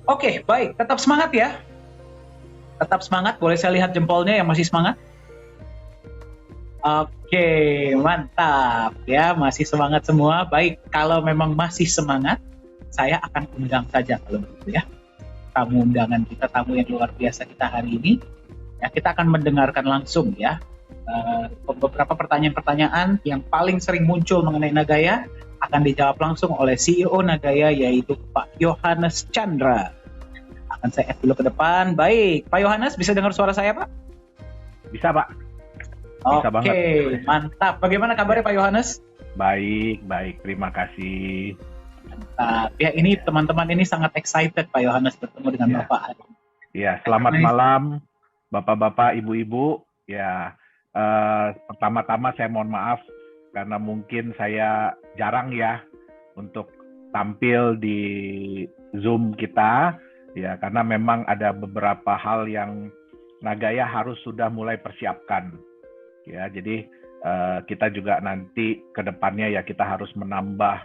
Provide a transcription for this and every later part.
Oke, baik. Tetap semangat ya. Tetap semangat. Boleh saya lihat jempolnya yang masih semangat? Oke, mantap ya. Masih semangat semua. Baik, kalau memang masih semangat, saya akan undang saja kalau begitu ya. Tamu undangan kita, tamu yang luar biasa kita hari ini. Ya, kita akan mendengarkan langsung ya beberapa pertanyaan-pertanyaan yang paling sering muncul mengenai Nagaya akan dijawab langsung oleh CEO Nagaya, yaitu Pak Yohanes Chandra. Akan saya add dulu ke depan. Baik, Pak Yohanes, bisa dengar suara saya, Pak? Bisa, Pak. Bisa banget. Oke, mantap. Bagaimana kabarnya, Pak Yohanes? Baik. Terima kasih. Mantap. Ya, ini teman-teman ini sangat excited Pak Yohanes bertemu dengan Bapak. Ya, selamat malam Bapak-bapak, Ibu-ibu. Ya, pertama-tama saya mohon maaf karena mungkin saya jarang ya untuk tampil di Zoom kita. Ya, karena memang ada beberapa hal yang Nagaya harus sudah mulai persiapkan. Ya, jadi kita juga nanti ke depannya ya kita harus menambah,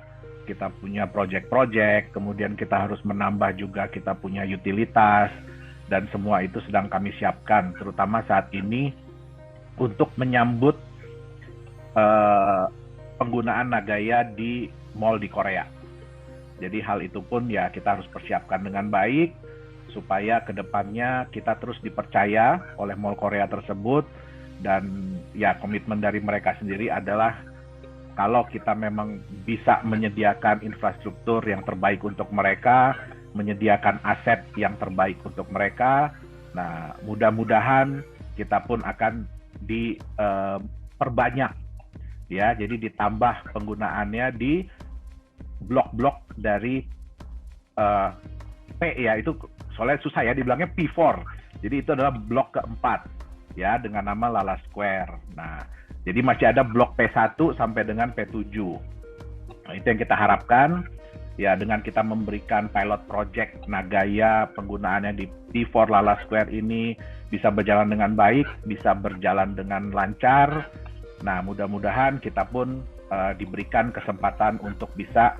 kita punya project-project, kemudian kita harus menambah juga kita punya utilitas, dan semua itu sedang kami siapkan, terutama saat ini untuk menyambut penggunaan Nagaya di mall di Korea. Jadi hal itu pun ya kita harus persiapkan dengan baik, supaya kedepannya kita terus dipercaya oleh mall Korea tersebut. Dan ya komitmen dari mereka sendiri adalah kalau kita memang bisa menyediakan infrastruktur yang terbaik untuk mereka, menyediakan aset yang terbaik untuk mereka, nah mudah-mudahan kita pun akan diperbanyak ya, jadi ditambah penggunaannya di blok-blok dari P ya, itu soalnya susah ya dibilangnya P4, jadi itu adalah blok keempat ya, dengan nama Lala Square. Nah, jadi masih ada blok P1 sampai dengan P7. Nah, itu yang kita harapkan ya, dengan kita memberikan pilot project Nagaya, penggunaannya di P4 Lala Square ini bisa berjalan dengan baik, bisa berjalan dengan lancar. Nah, mudah-mudahan kita pun diberikan kesempatan untuk bisa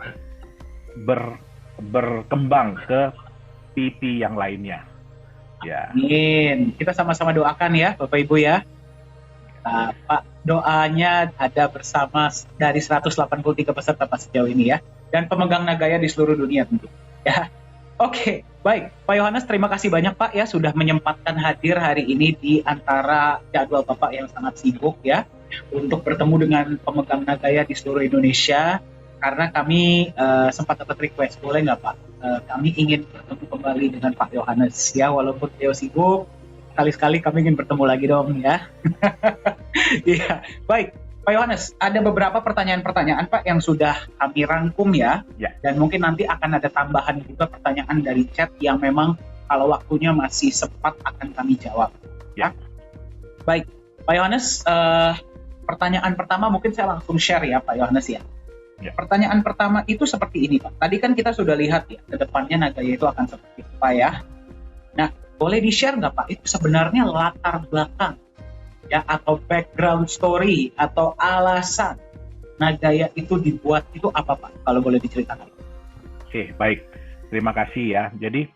berkembang ke PP yang lainnya. Ya. Amin. Kita sama-sama doakan ya, Bapak Ibu ya. Pak, doanya ada bersama dari 183 peserta Pak sejauh ini ya, dan pemegang Nagaya di seluruh dunia tentu. Ya. Oke, baik. Pak Yohanes, terima kasih banyak Pak ya sudah menyempatkan hadir hari ini di antara jadwal Bapak yang sangat sibuk ya, untuk bertemu dengan pemegang Nagaya di seluruh Indonesia. Karena kami sempat dapat request, boleh nggak Pak? Kami ingin bertemu kembali dengan Pak Yohanes ya, walaupun beliau sibuk, sekali-sekali kami ingin bertemu lagi dong ya. Iya, baik. Pak Yohanes, ada beberapa pertanyaan-pertanyaan Pak yang sudah kami rangkum ya, dan mungkin nanti akan ada tambahan juga pertanyaan dari chat yang memang kalau waktunya masih sempat akan kami jawab. Ya. Baik, Pak Yohanes, pertanyaan pertama mungkin saya langsung share ya Pak Yohanes ya. Pertanyaan pertama itu seperti ini Pak. Tadi kan kita sudah lihat ya, ke depannya Nagaya itu akan seperti apa ya. Nah, boleh di-share nggak Pak, itu sebenarnya latar belakang ya, atau background story, atau alasan Nagaya itu dibuat itu apa Pak? Kalau boleh diceritakan. Oke, baik. Terima kasih ya. Jadi,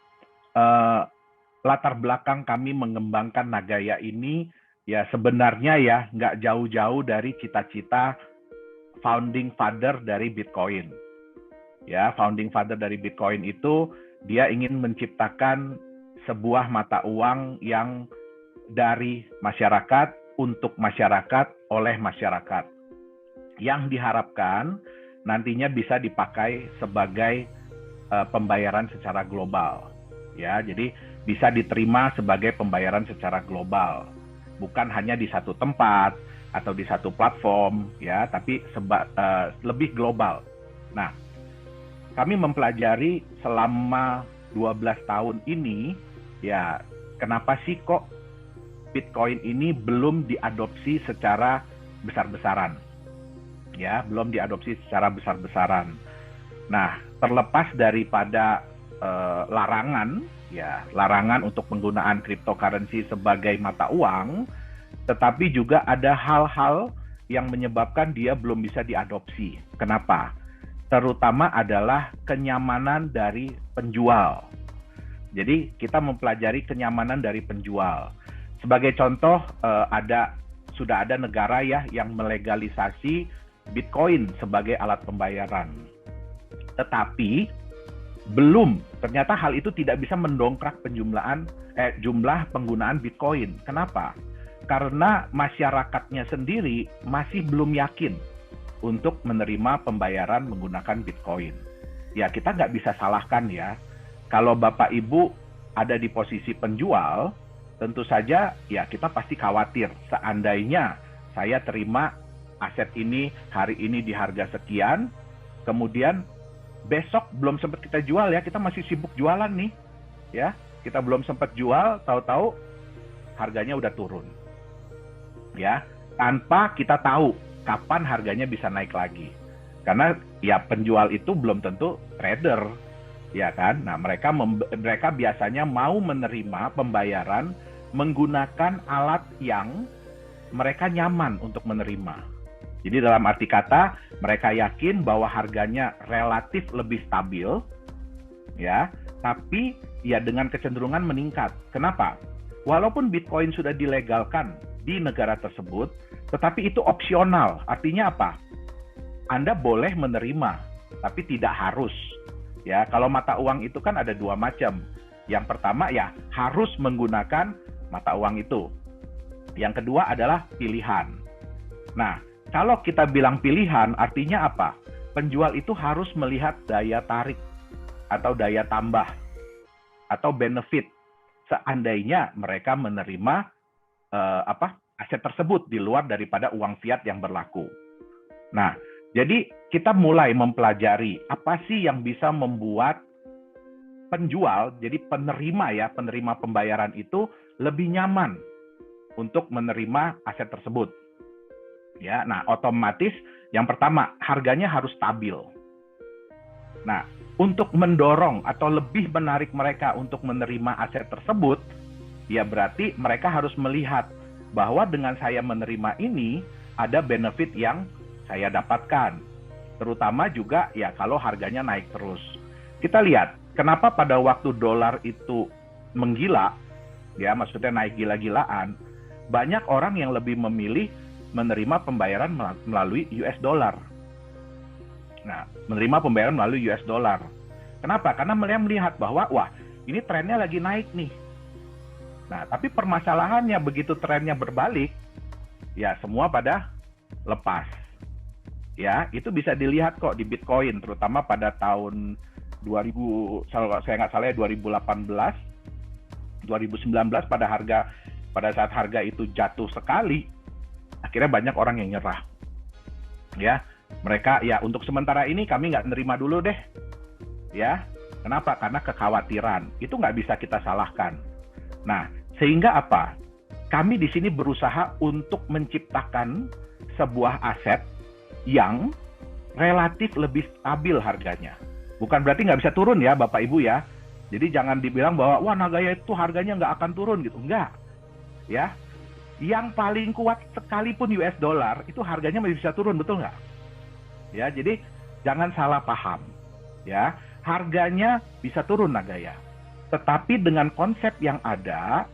latar belakang kami mengembangkan Nagaya ini ya sebenarnya ya nggak jauh-jauh dari cita-cita founding father dari Bitcoin. Ya, founding father dari Bitcoin itu dia ingin menciptakan sebuah mata uang yang dari masyarakat, untuk masyarakat, oleh masyarakat. Yang diharapkan nantinya bisa dipakai sebagai pembayaran secara global. Ya, jadi bisa diterima sebagai pembayaran secara global. Bukan hanya di satu tempat atau di satu platform ya, tapi lebih global. Nah, kami mempelajari selama 12 tahun ini ya, kenapa sih kok Bitcoin ini belum diadopsi secara besar-besaran. Ya, belum diadopsi secara besar-besaran. Nah, terlepas daripada larangan ya, larangan untuk penggunaan cryptocurrency sebagai mata uang, tetapi juga ada hal-hal yang menyebabkan dia belum bisa diadopsi. Kenapa? Terutama adalah kenyamanan dari penjual. Jadi kita mempelajari kenyamanan dari penjual. Sebagai contoh, sudah ada negara ya yang melegalisasi Bitcoin sebagai alat pembayaran. Tetapi ternyata hal itu tidak bisa mendongkrak jumlah penggunaan Bitcoin. Kenapa? Karena masyarakatnya sendiri masih belum yakin untuk menerima pembayaran menggunakan Bitcoin. Ya, kita nggak bisa salahkan ya. Kalau Bapak Ibu ada di posisi penjual, tentu saja ya kita pasti khawatir. Seandainya saya terima aset ini hari ini di harga sekian, kemudian besok belum sempat kita jual ya, kita masih sibuk jualan nih, ya, kita belum sempat jual, tahu-tahu harganya udah turun, ya, tanpa kita tahu kapan harganya bisa naik lagi, karena ya penjual itu belum tentu trader, ya kan? Nah, mereka biasanya mau menerima pembayaran menggunakan alat yang mereka nyaman untuk menerima. Jadi dalam arti kata, mereka yakin bahwa harganya relatif lebih stabil, ya, tapi ya dengan kecenderungan meningkat. Kenapa? Walaupun Bitcoin sudah dilegalkan di negara tersebut, tetapi itu opsional. Artinya apa? Anda boleh menerima, tapi tidak harus. Ya, kalau mata uang itu kan ada dua macam. Yang pertama ya harus menggunakan mata uang itu. Yang kedua adalah pilihan. Nah, kalau kita bilang pilihan, artinya apa? Penjual itu harus melihat daya tarik atau daya tambah atau benefit seandainya mereka menerima aset tersebut di luar daripada uang fiat yang berlaku. Nah, jadi kita mulai mempelajari apa sih yang bisa membuat penjual, jadi penerima pembayaran itu lebih nyaman untuk menerima aset tersebut. Ya, nah otomatis yang pertama harganya harus stabil. Nah, untuk mendorong atau lebih menarik mereka untuk menerima aset tersebut, ya berarti mereka harus melihat bahwa dengan saya menerima ini ada benefit yang saya dapatkan. Terutama juga ya kalau harganya naik terus. Kita lihat kenapa pada waktu dolar itu menggila, ya maksudnya naik gila-gilaan, banyak orang yang lebih memilih menerima pembayaran melalui US dollar. Nah, menerima pembayaran melalui US dollar. Kenapa? Karena mereka melihat bahwa, wah, ini trennya lagi naik nih. Nah, tapi permasalahannya begitu trennya berbalik, ya semua pada lepas. Ya, itu bisa dilihat kok di Bitcoin, terutama pada tahun 2000, kalau saya nggak salah ya 2018, 2019 pada saat harga itu jatuh sekali, akhirnya banyak orang yang nyerah. Ya, mereka ya untuk sementara ini kami nggak nerima dulu deh. Ya, kenapa? Karena kekhawatiran. Itu nggak bisa kita salahkan. Nah, sehingga apa? Kami di sini berusaha untuk menciptakan sebuah aset yang relatif lebih stabil harganya. Bukan berarti nggak bisa turun ya, Bapak Ibu ya. Jadi jangan dibilang bahwa wah Nagaya itu harganya nggak akan turun gitu. Enggak. Ya, yang paling kuat sekalipun US dollar itu harganya masih bisa turun, betul nggak? Ya, jadi jangan salah paham. Ya, harganya bisa turun Nagaya. Tetapi dengan konsep yang ada,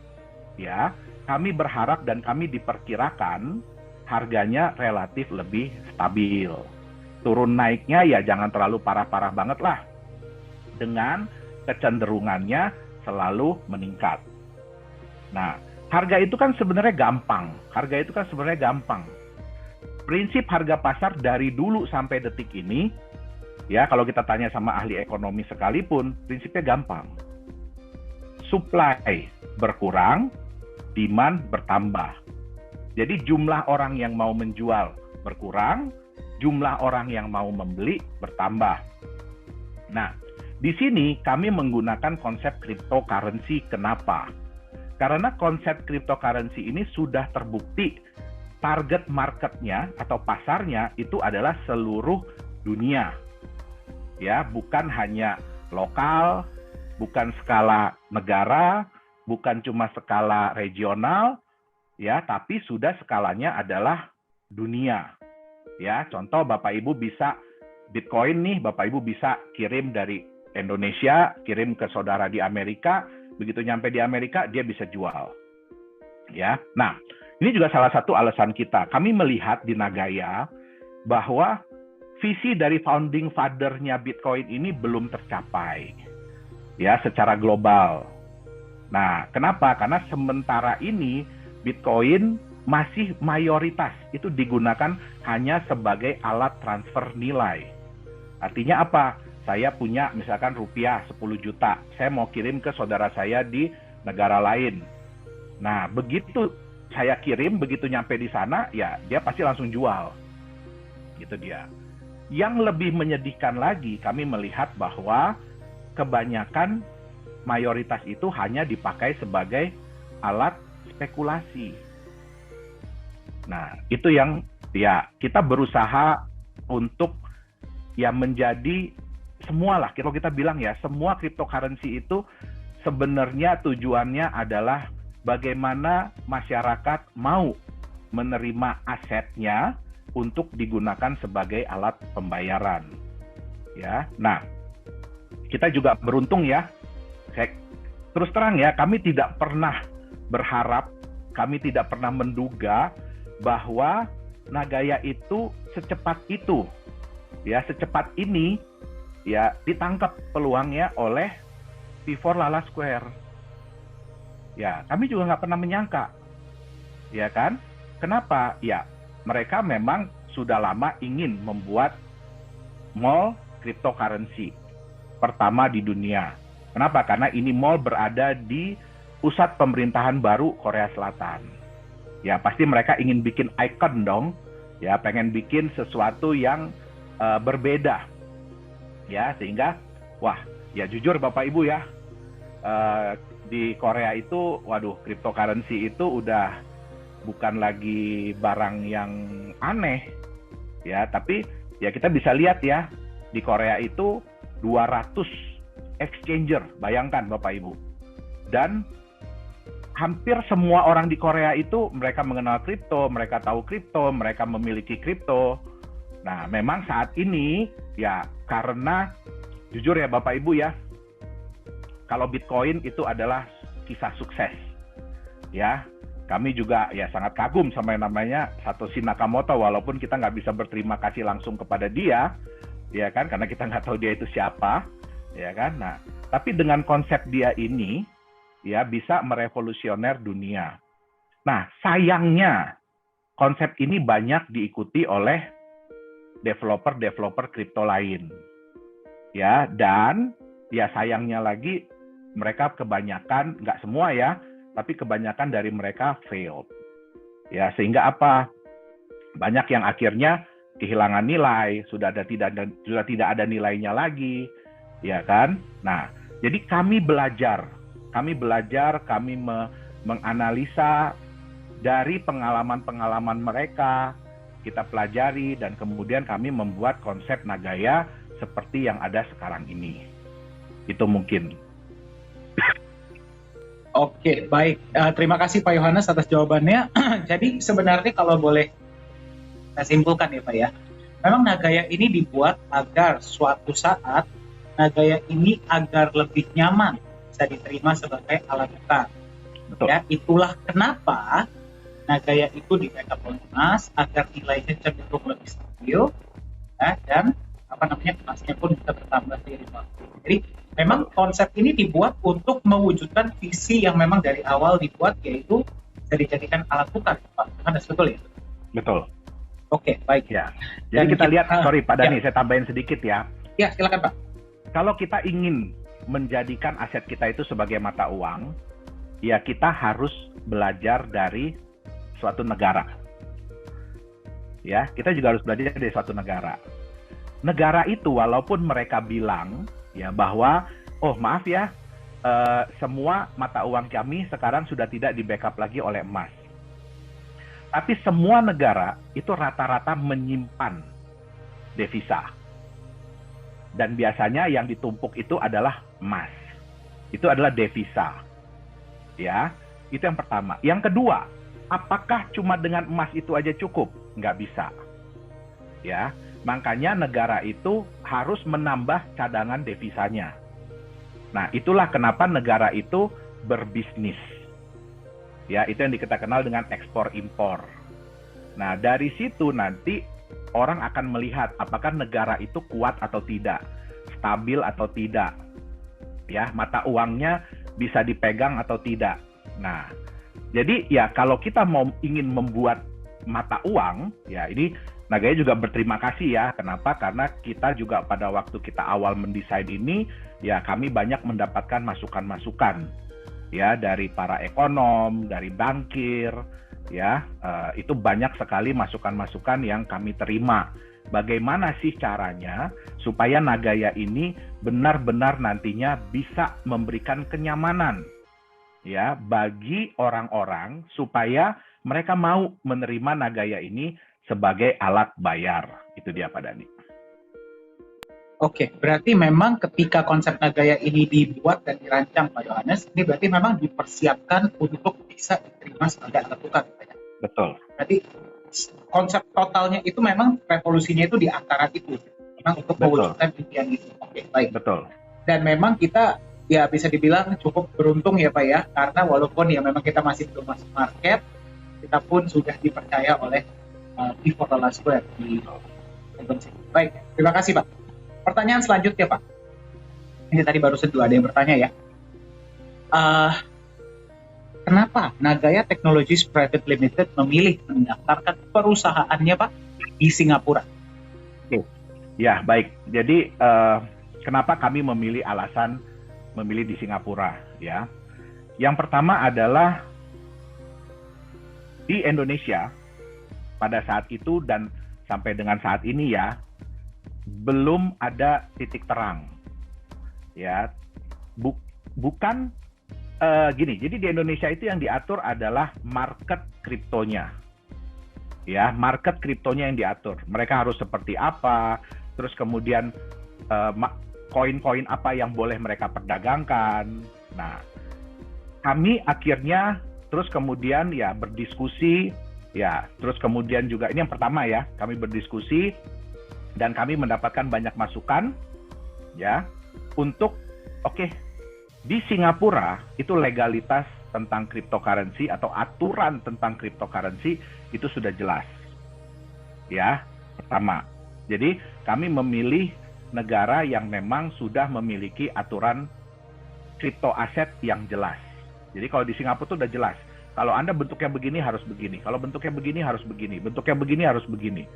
ya, kami berharap dan kami diperkirakan harganya relatif lebih stabil. Turun naiknya ya jangan terlalu parah-parah banget lah. Dengan kecenderungannya selalu meningkat. Nah, harga itu kan sebenarnya gampang. Prinsip harga pasar dari dulu sampai detik ini, ya kalau kita tanya sama ahli ekonomi sekalipun, prinsipnya gampang. Supply berkurang, demand bertambah. Jadi jumlah orang yang mau menjual berkurang, jumlah orang yang mau membeli bertambah. Nah, di sini kami menggunakan konsep cryptocurrency. Kenapa? Karena konsep cryptocurrency ini sudah terbukti target marketnya atau pasarnya itu adalah seluruh dunia. Ya, bukan hanya lokal, bukan skala negara, bukan cuma skala regional, ya, tapi sudah skalanya adalah dunia. Ya, contoh Bapak Ibu bisa Bitcoin nih, Bapak Ibu bisa kirim dari Indonesia, kirim ke saudara di Amerika, begitu nyampe di Amerika dia bisa jual. Ya. Nah, ini juga salah satu alasan kita. Kami melihat di Nagaya bahwa visi dari founding father-nya Bitcoin ini belum tercapai ya secara global. Nah, kenapa? Karena sementara ini Bitcoin masih mayoritas itu digunakan hanya sebagai alat transfer nilai. Artinya apa? Saya punya misalkan rupiah 10 juta, saya mau kirim ke saudara saya di negara lain. Nah, begitu saya kirim, begitu nyampe di sana, ya dia pasti langsung jual. Gitu dia. Yang lebih menyedihkan lagi, kami melihat bahwa kebanyakan mayoritas itu hanya dipakai sebagai alat spekulasi. Nah, itu yang ya kita berusaha untuk ya menjadi semualah. Kalau kita bilang ya, semua cryptocurrency itu sebenarnya tujuannya adalah bagaimana masyarakat mau menerima asetnya untuk digunakan sebagai alat pembayaran. Ya. Nah, kita juga beruntung ya. Terus terang ya, kami tidak pernah berharap, kami tidak pernah menduga bahwa Nagaya itu secepat itu, ya secepat ini, ya ditangkap peluangnya oleh P4 Lala Square. Ya, kami juga nggak pernah menyangka, ya kan? Kenapa? Ya, mereka memang sudah lama ingin membuat mall cryptocurrency pertama di dunia. Kenapa? Karena ini mall berada di pusat pemerintahan baru Korea Selatan. Ya, pasti mereka ingin bikin icon dong. Ya, pengen bikin sesuatu yang berbeda. Ya, sehingga, wah, ya jujur Bapak Ibu ya, di Korea itu, waduh, cryptocurrency itu udah bukan lagi barang yang aneh. Ya, tapi ya kita bisa lihat ya, di Korea itu 200 exchanger, bayangkan Bapak Ibu. Dan hampir semua orang di Korea itu mereka mengenal kripto, mereka tahu kripto, mereka memiliki kripto. Nah, memang saat ini ya karena jujur ya Bapak Ibu ya, kalau Bitcoin itu adalah kisah sukses. Ya, kami juga ya sangat kagum sama yang namanya Satoshi Nakamoto, walaupun kita nggak bisa berterima kasih langsung kepada dia, ya kan, karena kita nggak tahu dia itu siapa, ya kan. Nah, tapi dengan konsep dia ini ya bisa merevolusioner dunia. Nah, sayangnya konsep ini banyak diikuti oleh developer-developer kripto lain. Ya, dan ya sayangnya lagi mereka kebanyakan, nggak semua ya, tapi kebanyakan dari mereka failed. Ya, sehingga apa? Banyak yang akhirnya kehilangan nilai, sudah tidak ada nilainya lagi, ya kan? Nah, jadi kami belajar, kami menganalisa dari pengalaman-pengalaman mereka, kita pelajari, dan kemudian kami membuat konsep Nagaya seperti yang ada sekarang ini. Itu mungkin. Oke, baik. Terima kasih Pak Yohanes atas jawabannya. Jadi sebenarnya kalau boleh saya simpulkan ya Pak ya, memang Nagaya ini dibuat agar suatu saat Nagaya ini agar lebih nyaman bisa diterima sebagai alat tukar. Betul. Ya, itulah kenapa Nagaya itu di backup oleh emas agar nilainya cenderung lebih stabil, ya, dan emasnya pun bisa bertambah seiring waktu. Jadi memang konsep ini dibuat untuk mewujudkan visi yang memang dari awal dibuat, yaitu bisa dijadikan alat tukar, Pak. Ada betul ya? Betul. Oke, baik ya. Jadi kita lihat, sorry Pak Dani, saya tambahin sedikit ya. Ya, silakan Pak. Kalau kita ingin menjadikan aset kita itu sebagai mata uang, ya kita harus belajar dari suatu negara. Ya, kita juga harus belajar dari suatu negara. Negara itu walaupun mereka bilang ya bahwa oh maaf ya, semua mata uang kami sekarang sudah tidak di-backup lagi oleh emas. Tapi semua negara itu rata-rata menyimpan devisa. Dan biasanya yang ditumpuk itu adalah emas. Itu adalah devisa. Ya, itu yang pertama. Yang kedua, apakah cuma dengan emas itu aja cukup? Nggak bisa. Ya, makanya negara itu harus menambah cadangan devisanya. Nah, itulah kenapa negara itu berbisnis. Ya, itu yang kita kenal dengan ekspor impor. Nah, dari situ nanti orang akan melihat apakah negara itu kuat atau tidak, stabil atau tidak. Ya, mata uangnya bisa dipegang atau tidak. Nah, jadi ya kalau kita ingin membuat mata uang, ya ini Nagaya juga berterima kasih ya. Kenapa? Karena kita juga pada waktu kita awal mendesain ini, ya kami banyak mendapatkan masukan-masukan ya dari para ekonom, dari bankir, ya itu banyak sekali masukan-masukan yang kami terima. Bagaimana sih caranya supaya Nagaya ini benar-benar nantinya bisa memberikan kenyamanan ya bagi orang-orang supaya mereka mau menerima Nagaya ini sebagai alat bayar. Itu dia Pak Dani. Oke, berarti memang ketika konsep Nagaya ini dibuat dan dirancang Pak Yohanes, ini berarti memang dipersiapkan untuk bisa diterima sebagai alat tukar. Betul. Berarti konsep totalnya itu memang revolusinya itu di antara itu, memang untuk mewujudkan impian itu. Oke, baik. Betul. Dan memang kita ya bisa dibilang cukup beruntung ya Pak ya, karena walaupun ya memang kita masih belum masuk market, kita pun sudah dipercaya oleh Before the Last Word di Indonesia. Baik, terima kasih Pak. Pertanyaan selanjutnya Pak. Ini tadi baru ada yang bertanya ya. Kenapa Nagaya Technologies Private Limited memilih mendaftarkan perusahaannya Pak di Singapura? Ya baik. Jadi kenapa kami alasan memilih di Singapura ya? Yang pertama adalah di Indonesia pada saat itu dan sampai dengan saat ini ya belum ada titik terang ya bukan gini. Jadi di Indonesia itu yang diatur adalah market kriptonya ya, market kriptonya yang diatur. Mereka harus seperti apa, terus kemudian koin-koin apa yang boleh mereka perdagangkan. Nah, kami akhirnya terus kemudian ya berdiskusi. Ya, terus kemudian juga ini yang pertama ya, kami berdiskusi dan kami mendapatkan banyak masukan ya untuk di Singapura itu legalitas tentang cryptocurrency atau aturan tentang cryptocurrency itu sudah jelas. Ya, pertama. Jadi kami memilih negara yang memang sudah memiliki aturan kripto aset yang jelas. Jadi kalau di Singapura itu udah jelas. Kalau Anda bentuknya begini harus begini. Kalau bentuknya begini harus begini. Bentuknya begini harus begini.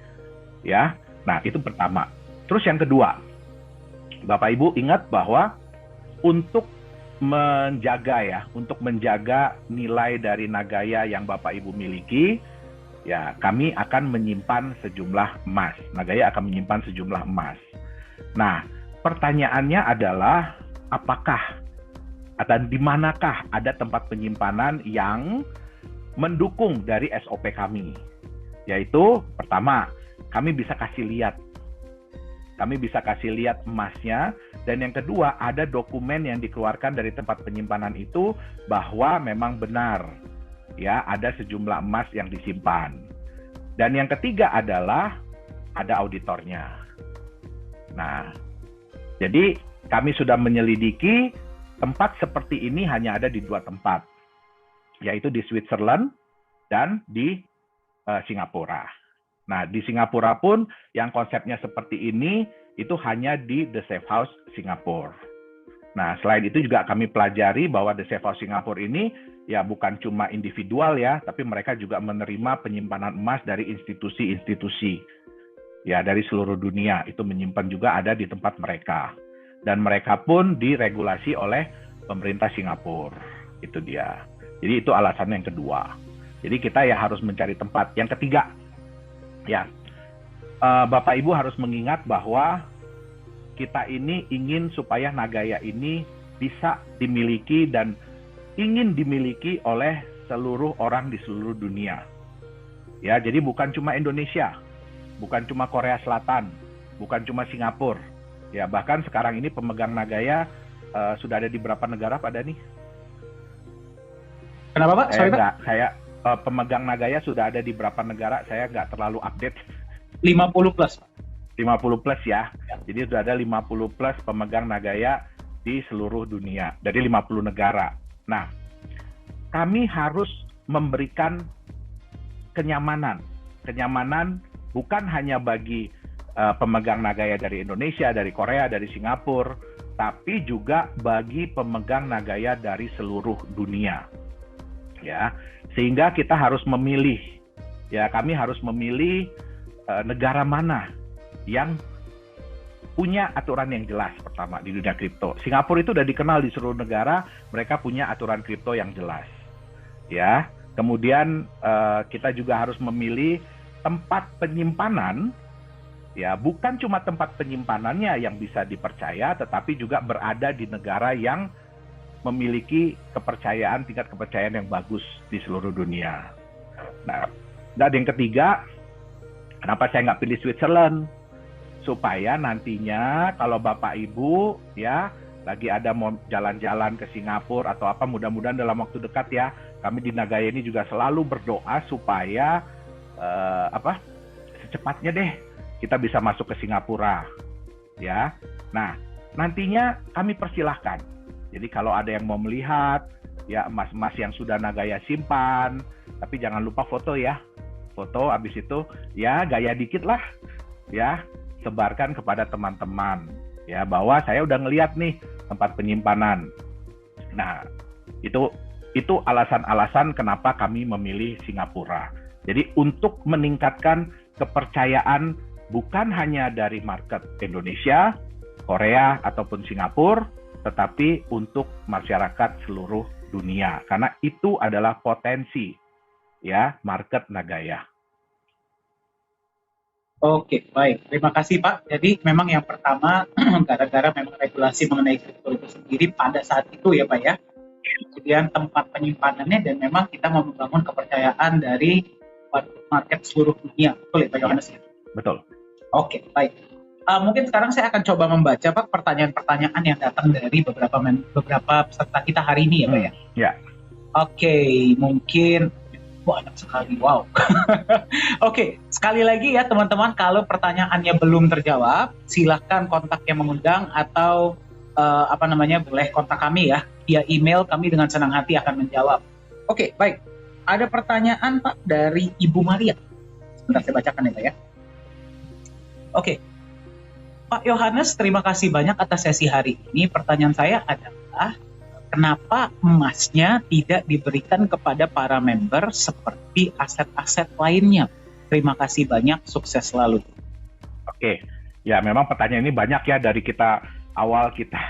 Ya. Nah, itu pertama. Terus yang kedua, Bapak Ibu ingat bahwa untuk menjaga nilai dari Nagaya yang Bapak Ibu miliki, ya kami akan menyimpan sejumlah emas. Nagaya akan menyimpan sejumlah emas. Nah, pertanyaannya adalah apakah dan di manakah ada tempat penyimpanan yang mendukung dari SOP kami? Yaitu pertama, kami bisa kasih lihat. Kami bisa kasih lihat emasnya. Dan yang kedua, ada dokumen yang dikeluarkan dari tempat penyimpanan itu bahwa memang benar ya ada sejumlah emas yang disimpan. Dan yang ketiga adalah ada auditornya. Nah, jadi kami sudah menyelidiki tempat seperti ini hanya ada di 2 tempat, yaitu di Switzerland dan di Singapura. Nah, di Singapura pun yang konsepnya seperti ini itu hanya di The Safe House Singapura. Nah, selain itu juga kami pelajari bahwa The Safe House Singapura ini ya bukan cuma individual ya, tapi mereka juga menerima penyimpanan emas dari institusi-institusi ya dari seluruh dunia. Itu menyimpan juga ada di tempat mereka. Dan mereka pun diregulasi oleh pemerintah Singapura. Itu dia. Jadi itu alasan yang kedua. Jadi kita ya harus mencari tempat. Yang ketiga, ya Bapak Ibu harus mengingat bahwa kita ini ingin supaya Nagaya ini bisa dimiliki dan ingin dimiliki oleh seluruh orang di seluruh dunia. Ya, jadi bukan cuma Indonesia, bukan cuma Korea Selatan, bukan cuma Singapura. Ya, bahkan sekarang ini pemegang Nagaya sudah ada di berapa negara Pak Dani? Kenapa Pak? Saya pemegang Nagaya sudah ada di berapa negara? Saya nggak terlalu update. 50 plus. 50 plus ya. Jadi sudah ada 50 plus pemegang Nagaya di seluruh dunia, dari 50 negara. Nah, kami harus memberikan kenyamanan bukan hanya bagi pemegang Nagaya dari Indonesia, dari Korea, dari Singapura, tapi juga bagi pemegang Nagaya dari seluruh dunia. Ya, sehingga kita harus memilih. Ya, kami harus memilih negara mana yang punya aturan yang jelas pertama di dunia kripto. Singapura itu sudah dikenal di seluruh negara, mereka punya aturan kripto yang jelas. Ya, kemudian kita juga harus memilih tempat penyimpanan. Ya, bukan cuma tempat penyimpanannya yang bisa dipercaya, tetapi juga berada di negara yang memiliki tingkat kepercayaan yang bagus di seluruh dunia. Nah, dan yang ketiga, kenapa saya nggak pilih Switzerland? Supaya nantinya kalau Bapak Ibu ya lagi ada mau jalan-jalan ke Singapura atau apa, mudah-mudahan dalam waktu dekat ya, kami di Nagaya ini juga selalu berdoa supaya secepatnya deh kita bisa masuk ke Singapura, ya. Nah, nantinya kami persilahkan. Jadi kalau ada yang mau melihat, ya emas-emas yang sudah Nagaya simpan, tapi jangan lupa foto ya. Foto, habis itu ya gaya dikit lah, ya. Sebarkan kepada teman-teman, ya, bahwa saya udah ngeliat nih tempat penyimpanan. Nah, itu alasan-alasan kenapa kami memilih Singapura. Jadi untuk meningkatkan kepercayaan bukan hanya dari market Indonesia, Korea, ataupun Singapura, tetapi untuk masyarakat seluruh dunia. Karena itu adalah potensi ya market Nagaya. Oke, baik. Terima kasih, Pak. Jadi memang yang pertama, gara-gara memang regulasi mengenai kripto itu sendiri pada saat itu ya, Pak ya. Kemudian tempat penyimpanannya dan memang kita mau membangun kepercayaan dari market seluruh dunia. Betul ya, Pak Yohanes? Betul. Oke, baik. Mungkin sekarang saya akan coba membaca, Pak, pertanyaan-pertanyaan yang datang dari beberapa peserta kita hari ini ya, Pak ya. Ya. Oke, mungkin banyak sekali. Wow. Oke, sekali lagi ya teman-teman, kalau pertanyaannya belum terjawab, silahkan kontak yang mengundang atau boleh kontak kami ya via email, kami dengan senang hati akan menjawab. Oke, baik. Ada pertanyaan Pak dari Ibu Maria. Sebentar saya bacakan ya Pak ya. Oke, Pak Yohanes, terima kasih banyak atas sesi hari ini. Pertanyaan saya adalah, kenapa emasnya tidak diberikan kepada para member seperti aset-aset lainnya? Terima kasih banyak, sukses selalu. Oke, ya memang pertanyaan ini banyak ya, dari awal kita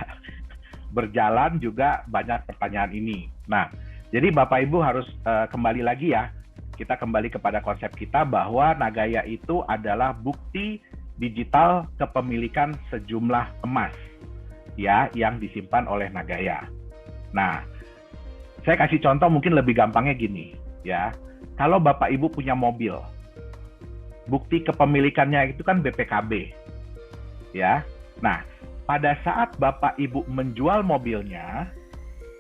berjalan juga banyak pertanyaan ini. Nah, jadi Bapak Ibu harus kembali lagi ya, kita kembali kepada konsep kita bahwa Nagaya itu adalah bukti digital kepemilikan sejumlah emas ya yang disimpan oleh Nagaya. Nah, saya kasih contoh mungkin lebih gampangnya gini ya. Kalau Bapak Ibu punya mobil, bukti kepemilikannya itu kan BPKB ya. Nah, pada saat Bapak Ibu menjual mobilnya,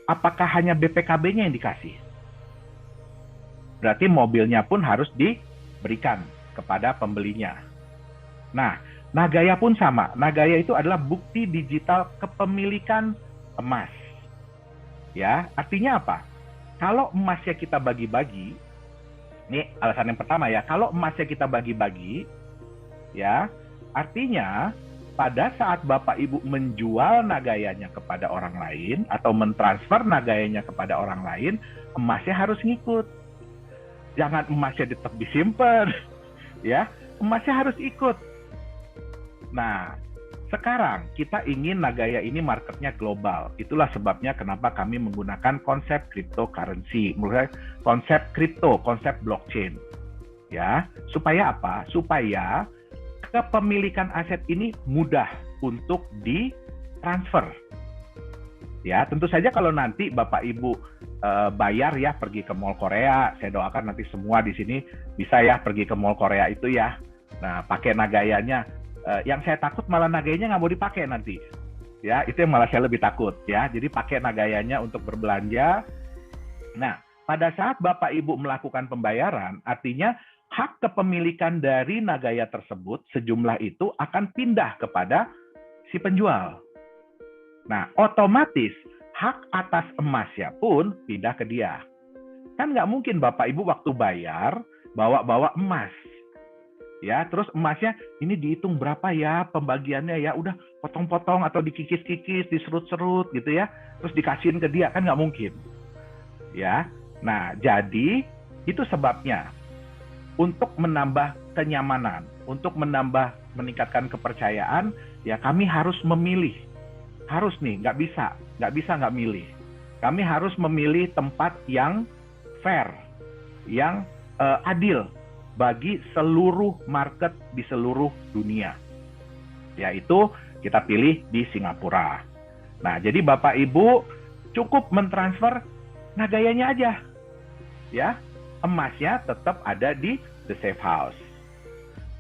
apakah hanya BPKB-nya yang dikasih? Berarti mobilnya pun harus diberikan kepada pembelinya. Nah, Nagaya pun sama. Nagaya itu adalah bukti digital kepemilikan emas. Ya, artinya apa? Kalau emasnya kita bagi-bagi, ini alasan yang pertama ya, kalau emasnya kita bagi-bagi, ya, artinya pada saat Bapak Ibu menjual Nagayanya kepada orang lain atau mentransfer Nagayanya kepada orang lain, emasnya harus ngikut. Jangan emasnya tetap disimpan, ya, emasnya harus ikut. Nah, sekarang kita ingin Nagaya ini marketnya global. Itulah sebabnya kenapa kami menggunakan konsep cryptocurrency, konsep kripto, konsep blockchain. Ya, supaya apa? Supaya kepemilikan aset ini mudah untuk ditransfer. Ya, tentu saja kalau nanti Bapak Ibu bayar ya pergi ke Mall Korea, saya doakan nanti semua di sini bisa ya pergi ke Mall Korea itu ya. Nah, pakai Nagayanya. Yang saya takut malah Nagayanya nggak mau dipakai nanti. Ya, itu yang malah saya lebih takut ya. Jadi pakai Nagayanya untuk berbelanja. Nah, pada saat Bapak Ibu melakukan pembayaran, artinya hak kepemilikan dari Nagaya tersebut, sejumlah itu akan pindah kepada si penjual. Nah, otomatis hak atas emasnya pun pindah ke dia. Kan nggak mungkin Bapak Ibu waktu bayar bawa-bawa emas. Ya, terus emasnya ini dihitung berapa ya pembagiannya ya, udah potong-potong atau dikikis-kikis, diserut-serut gitu ya, terus dikasihin ke dia, kan nggak mungkin. Ya, nah jadi itu sebabnya untuk menambah kenyamanan, untuk meningkatkan kepercayaan, ya kami harus memilih, harus nih, nggak bisa nggak milih. Kami harus memilih tempat yang fair, yang adil bagi seluruh market di seluruh dunia. Yaitu kita pilih di Singapura. Nah, jadi Bapak Ibu cukup mentransfer nagayanya aja. Ya, emasnya tetap ada di the safe house.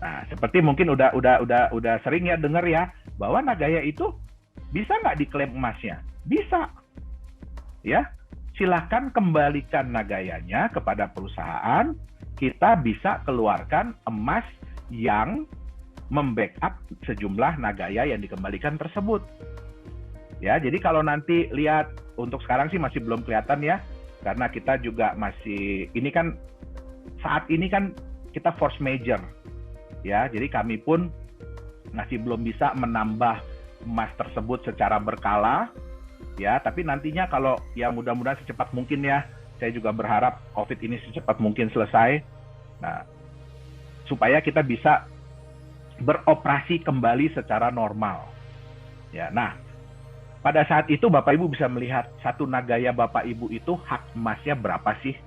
Nah, seperti mungkin udah sering ya dengar ya, bahwa nagaya itu bisa nggak diklaim emasnya? Bisa. Ya, silahkan kembalikan nagayanya kepada perusahaan. Kita bisa keluarkan emas yang membackup sejumlah nagaya yang dikembalikan tersebut. Ya, jadi kalau nanti lihat, untuk sekarang sih masih belum kelihatan ya, karena kita juga masih, ini kan saat ini kan kita force major. Ya, jadi kami pun masih belum bisa menambah emas tersebut secara berkala. Ya, tapi nantinya kalau ya mudah-mudahan secepat mungkin ya, saya juga berharap COVID ini secepat mungkin selesai. Nah, supaya kita bisa beroperasi kembali secara normal. Ya, nah, pada saat itu Bapak Ibu bisa melihat satu nagaya Bapak Ibu itu hak emasnya berapa sih?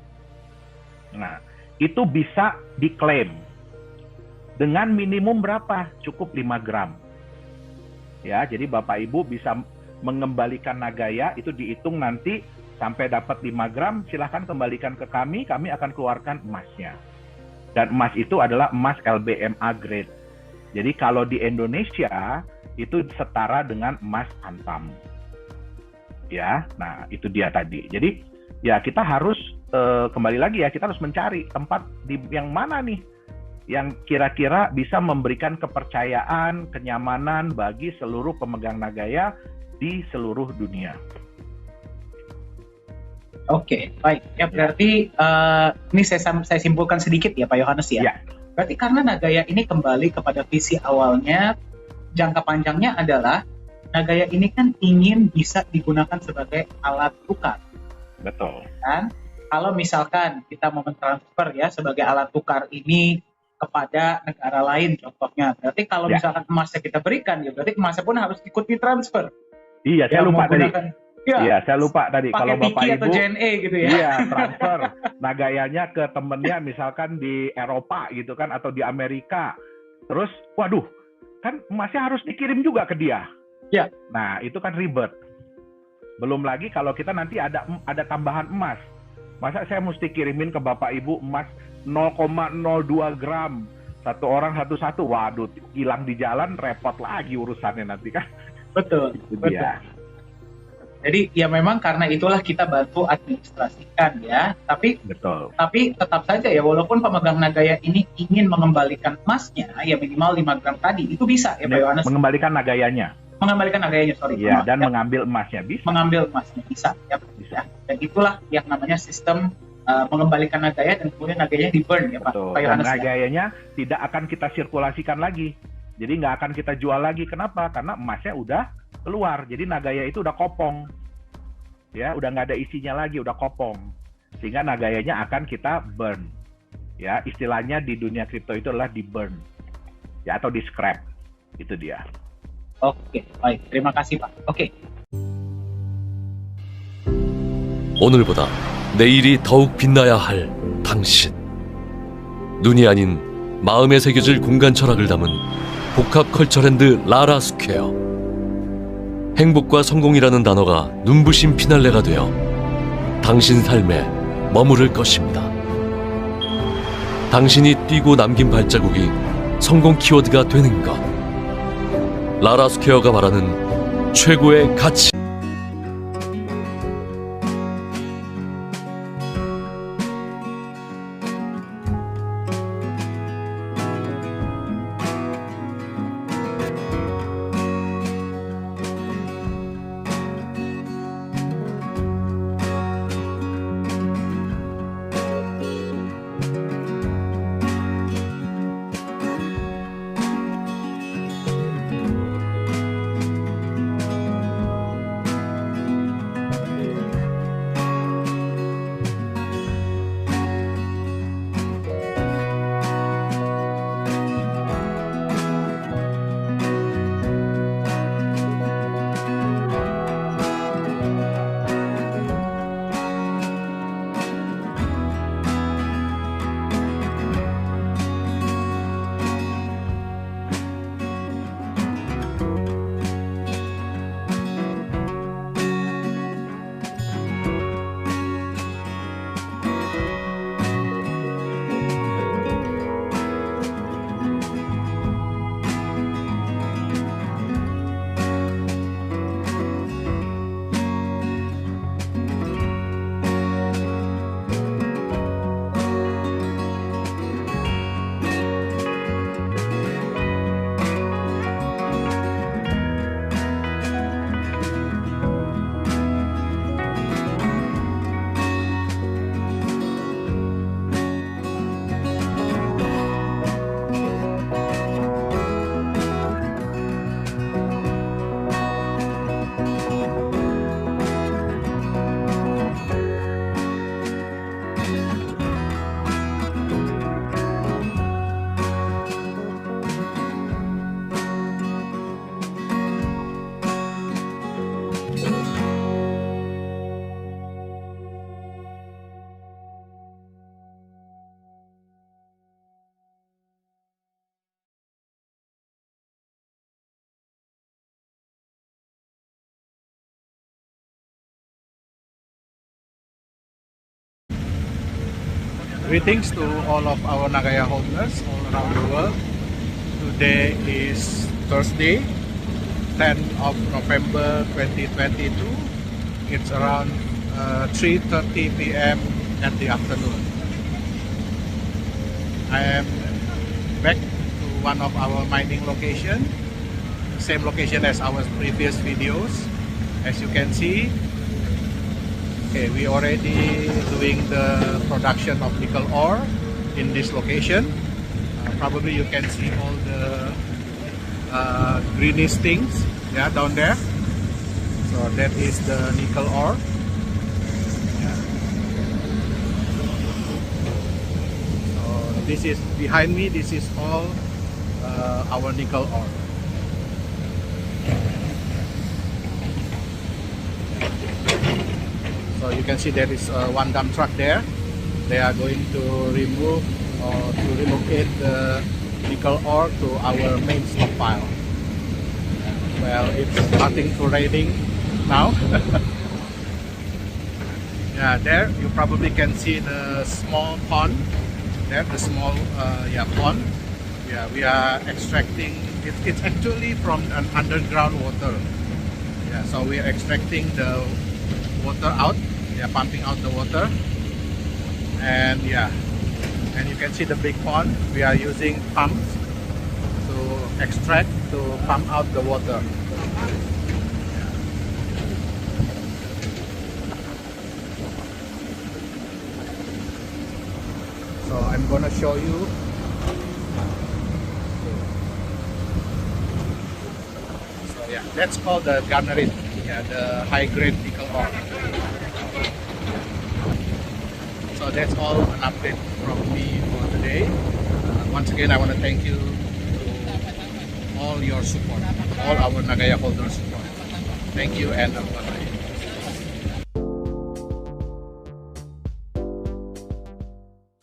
Nah, itu bisa diklaim dengan minimum berapa? Cukup 5 gram. Ya, jadi Bapak Ibu bisa mengembalikan nagaya, itu dihitung nanti sampai dapat 5 gram, silahkan kembalikan ke kami akan keluarkan emasnya. Dan emas itu adalah emas LBMA grade. Jadi kalau di Indonesia itu setara dengan emas antam. Ya, nah itu dia tadi. Jadi ya kita harus kembali lagi ya, kita harus mencari tempat di yang mana nih yang kira-kira bisa memberikan kepercayaan, kenyamanan bagi seluruh pemegang nagaya di seluruh dunia. Oke, baik. Ya berarti ini saya simpulkan sedikit ya Pak Yohanes ya. Ya. Berarti karena nagaya ini kembali kepada visi awalnya, jangka panjangnya adalah nagaya ini kan ingin bisa digunakan sebagai alat tukar. Betul. Kan? Kalau misalkan kita mau mentransfer ya sebagai alat tukar ini kepada negara lain contohnya, berarti kalau misalkan emasnya kita berikan, ya berarti emasnya pun harus ikut ditransfer. Iya, saya lupa tadi. Ya, saya lupa tadi. Kalau Bapak Ibu, atau JNE gitu ya. Iya, transfer nagayanya ke temennya misalkan di Eropa gitu kan, atau di Amerika. Terus, waduh, kan emasnya harus dikirim juga ke dia. Ya. Nah, itu kan ribet. Belum lagi kalau kita nanti ada tambahan emas. Masa saya mesti kirimin ke Bapak Ibu emas 0,02 gram. Satu orang satu-satu. Waduh, hilang di jalan, repot lagi urusannya nanti kan. Betul. Betul. Jadi ya memang karena itulah kita bantu administrasikan ya. Tapi tetap saja ya, walaupun pemegang nagaya ini ingin mengembalikan emasnya ya minimal 5 gram tadi, itu bisa ya Pak Yohanes. Mengembalikan nagayanya, sorry. Ya, dan mengambil emasnya bisa. Mengambil emasnya bisa. Ya. Dan itulah yang namanya sistem mengembalikan nagaya, dan kemudian nagayanya di-burn ya Pak Yohanes. Dan nagayanya tidak akan kita sirkulasikan lagi. Jadi nggak akan kita jual lagi. Kenapa? Karena emasnya udah keluar. Jadi nagaya itu udah kopong. Ya, udah nggak ada isinya lagi, udah kopong. Sehingga nagayanya akan kita burn. Ya, istilahnya di dunia kripto itu adalah di-burn. Ya, atau di-scrap. Itu dia. Oke, baik. Terima kasih, Pak. Oke. 오늘보다 내일이 더욱 빛나야 할 당신. 눈이 아닌 마음에 새겨질 공간 철학을 담은 복합 컬처랜드 라라 스퀘어. 행복과 성공이라는 단어가 눈부신 피날레가 되어 당신 삶에 머무를 것입니다. 당신이 뛰고 남긴 발자국이 성공 키워드가 되는 것. 라라 스퀘어가 말하는 최고의 가치. Greetings to all of our Nagaya holders all around the world. Today is Thursday, 10th of November 2022. It's around 3:30 p.m. at the afternoon. I am back to one of our mining location, same location as our previous videos. As you can see, okay, we already doing the production of nickel ore in this location. Probably you can see all the greenish things, yeah, down there. So that is the nickel ore. Yeah. So this is behind me. This is all our nickel ore. So you can see there is one dump truck there. They are going to remove or to relocate the nickel ore to our main stockpile. Well, it's starting to raining now. Yeah, there you probably can see the small pond. There, the small pond. Yeah, we are extracting. It's actually from an underground water. Yeah, so we are extracting the water out. Yeah, pumping out the water, and yeah, and you can see the big pond. We are using pumps to extract, to pump out the water. Yeah. So I'm gonna show you. So yeah, that's called the garnerite. Yeah, the high grade nickel ore. So that's all an update from me for today. Once again, I want to thank you to all your support, all our Nagaya holders support. Thank you and bye-bye.